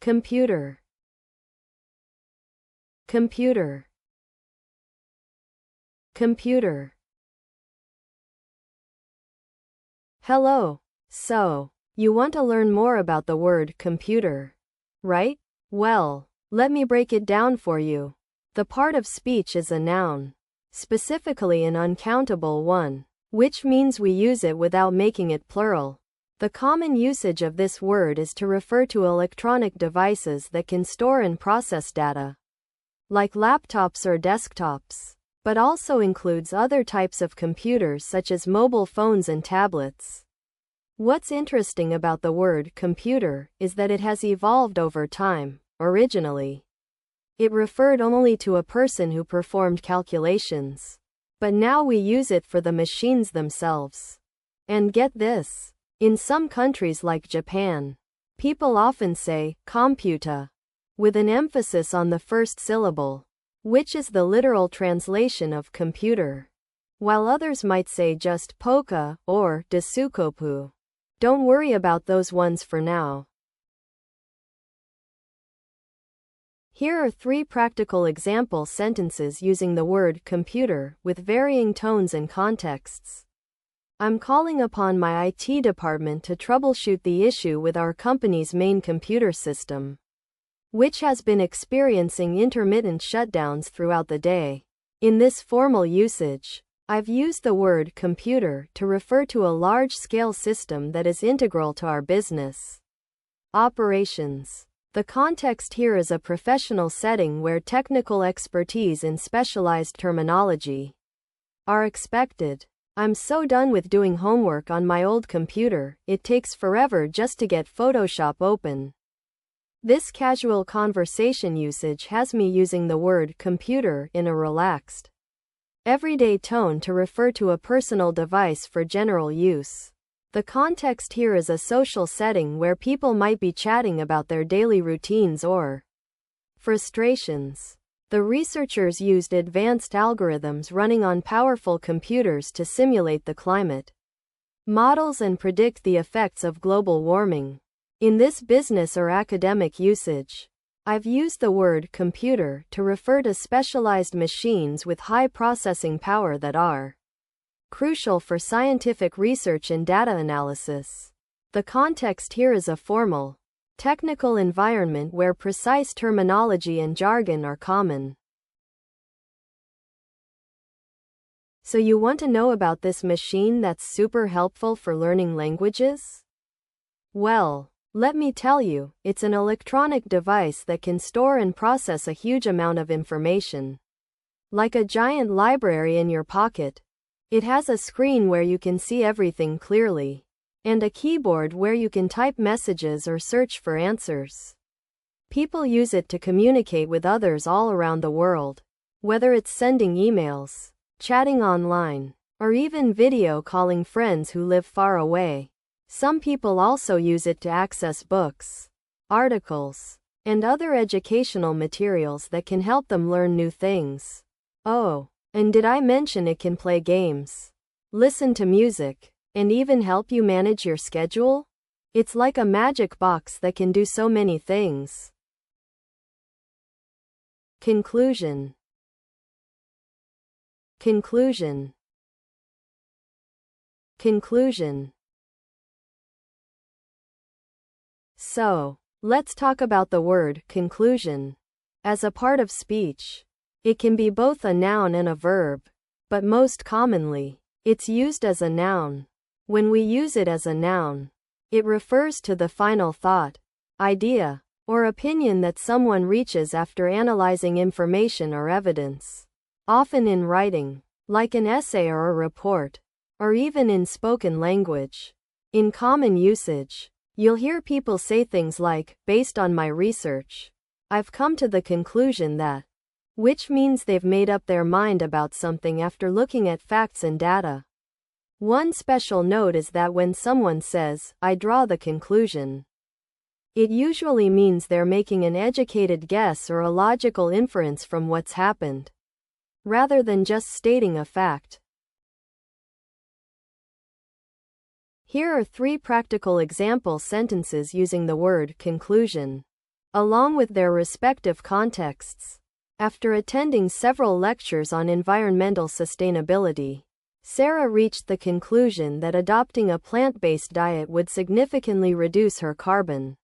computer, computer, computer. Hello. So, you want to learn more about the word computer, right? Well, let me break it down for you. The part of speech is a noun, specifically an uncountable one, which means we use it without making it plural. The common usage of this word is to refer to electronic devices that can store and process data, like laptops or desktops, but also includes other types of computers such as mobile phones and tablets. What's interesting about the word computer is that it has evolved over time. Originally, it referred only to a person who performed calculations, but now we use it for the machines themselves. And get this, in some countries like Japan, people often say computer with an emphasis on the first syllable, which is the literal translation of computer, while others might say just poka or desukopu. Don't worry about those ones for now. Here are 3 practical example sentences using the word computer with varying tones and contexts. I'm calling upon my IT department to troubleshoot the issue with our company's main computer system, which has been experiencing intermittent shutdowns throughout the day. In this formal usage, I've used the word computer to refer to a large-scale system that is integral to our business operations. The context here is a professional setting where technical expertise in specialized terminology are expected. I'm so done with doing homework on my old computer, it takes forever just to get Photoshop open. This casual conversation usage has me using the word computer in a relaxed, everyday tone to refer to a personal device for general use. The context here is a social setting where people might be chatting about their daily routines or frustrations. The researchers used advanced algorithms running on powerful computers to simulate the climate models and predict the effects of global warming. In this business or academic usage, I've used the word computer to refer to specialized machines with high processing power that are crucial for scientific research and data analysis. The context here is a formal, technical environment where precise terminology and jargon are common. So you want to know about this machine that's super helpful for learning languages? Well, let me tell you, it's an electronic device that can store and process a huge amount of information. Like a giant library in your pocket, it has a screen where you can see everything clearly, and a keyboard where you can type messages or search for answers. People use it to communicate with others all around the world, whether it's sending emails, chatting online, or even video calling friends who live far away. Some people also use it to access books, articles, and other educational materials that can help them learn new things. Oh, and did I mention it can play games, listen to music, and even help you manage your schedule? It's like a magic box that can do so many things. Conclusion. Conclusion. Conclusion. So, let's talk about the word conclusion. As a part of speech, it can be both a noun and a verb, but most commonly, it's used as a noun. When we use it as a noun, it refers to the final thought, idea, or opinion that someone reaches after analyzing information or evidence, often in writing, like an essay or a report, or even in spoken language. In common usage, you'll hear people say things like, based on my research, I've come to the conclusion that, which means they've made up their mind about something after looking at facts and data. One special note is that when someone says, I draw the conclusion, it usually means they're making an educated guess or a logical inference from what's happened, rather than just stating a fact. Here are 3 practical example sentences using the word conclusion. along with their respective contexts. After attending several lectures on environmental sustainability, Sarah reached the conclusion that adopting a plant-based diet would significantly reduce her carbon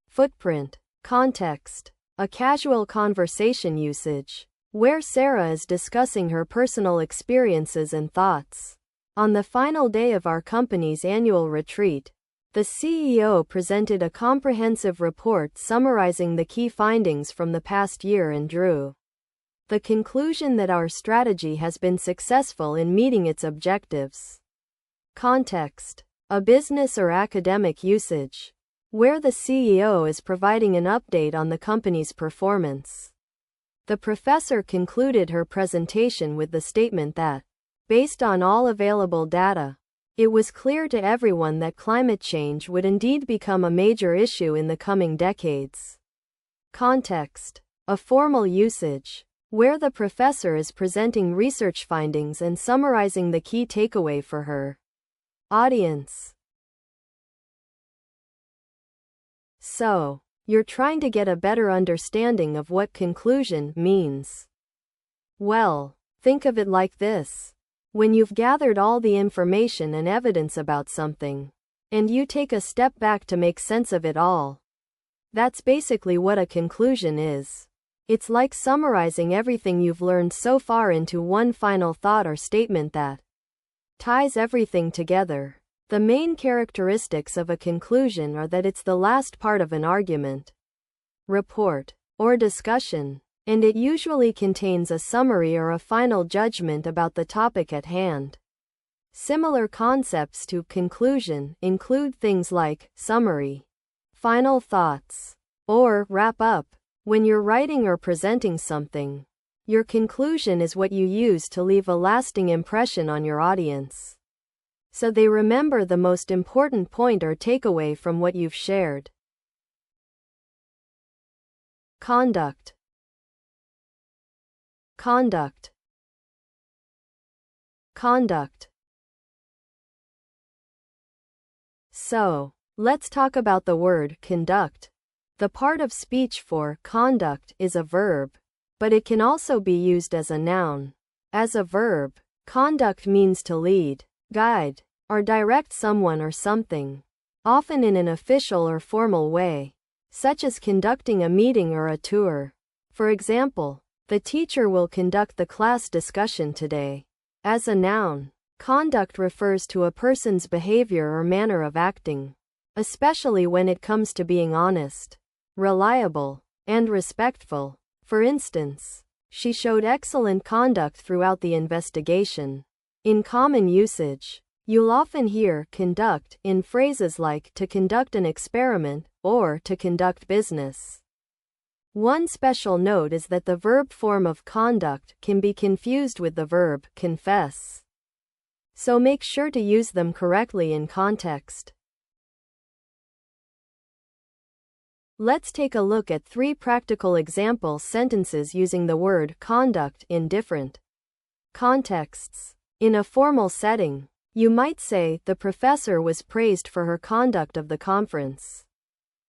footprint. Context: a casual conversation usage, where Sarah is discussing her personal experiences and thoughts. On the final day of our company's annual retreat, the CEO presented a comprehensive report summarizing the key findings from the past year and drew the conclusion that our strategy has been successful in meeting its objectives. Context: a business or academic usage, where the CEO is providing an update on the company's performance. The professor concluded her presentation with the statement that, based on all available data, it was clear to everyone that climate change would indeed become a major issue in the coming decades. Context: a formal usage, where the professor is presenting research findings and summarizing the key takeaway for her audience. So, you're trying to get a better understanding of what conclusion means. Well, think of it like this. When you've gathered all the information and evidence about something, and you take a step back to make sense of it all, that's basically what a conclusion is. It's like summarizing everything you've learned so far into one final thought or statement that ties everything together. The main characteristics of a conclusion are that it's the last part of an argument, report, or discussion, and it usually contains a summary or a final judgment about the topic at hand. Similar concepts to conclusion include things like summary, final thoughts, or wrap up. When you're writing or presenting something, your conclusion is what you use to leave a lasting impression on your audience, so they remember the most important point or takeaway from what you've shared. Conduct. Conduct. Conduct. So, let's talk about the word conduct. The part of speech for conduct is a verb, but it can also be used as a noun. As a verb, conduct means to lead, guide, or direct someone or something, often in an official or formal way, such as conducting a meeting or a tour. For example, the teacher will conduct the class discussion today. As a noun, conduct refers to a person's behavior or manner of acting, especially when it comes to being honest, reliable, and respectful. For instance, she showed excellent conduct throughout the investigation. In common usage, you'll often hear conduct in phrases like to conduct an experiment or to conduct business. One special note is that the verb form of conduct can be confused with the verb confess, so make sure to use them correctly in context. Let's take a look at 3 practical example sentences using the word conduct in different contexts. In a formal setting, you might say, the professor was praised for her conduct of the conference,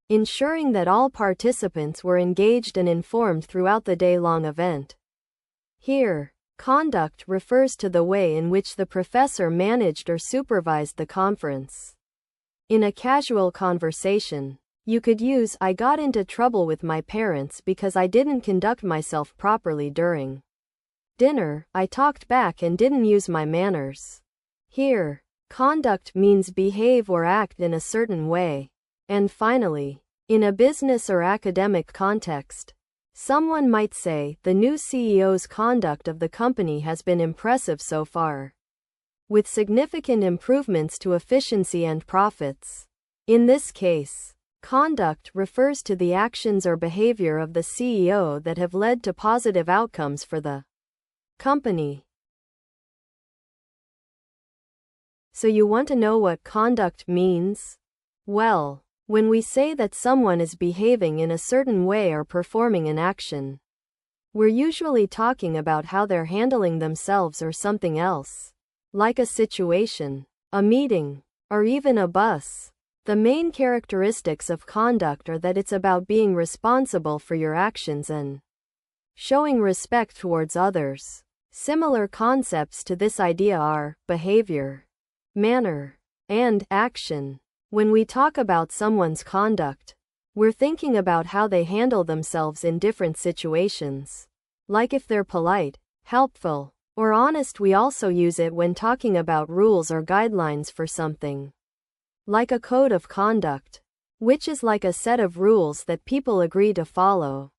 ensuring that all participants were engaged and informed throughout the day-long event. Here, conduct refers to the way in which the professor managed or supervised the conference. In a casual conversation, you could use, I got into trouble with my parents because I didn't conduct myself properly during dinner. I talked back and didn't use my manners. Here, conduct means behave or act in a certain way. And finally, in a business or academic context, someone might say, the new CEO's conduct of the company has been impressive so far, with significant improvements to efficiency and profits. In this case, conduct refers to the actions or behavior of the CEO that have led to positive outcomes for the company. So you want to know what conduct means? Well, when we say that someone is behaving in a certain way or performing an action, we're usually talking about how they're handling themselves or something else, like a situation, a meeting, or even a bus. The main characteristics of conduct are that it's about being responsible for your actions and showing respect towards others. Similar concepts to this idea are behavior, manner, and action. When we talk about someone's conduct, we're thinking about how they handle themselves in different situations. Like if they're polite, helpful, or honest. We also use it when talking about rules or guidelines for something. Like a code of conduct, which is like a set of rules that people agree to follow.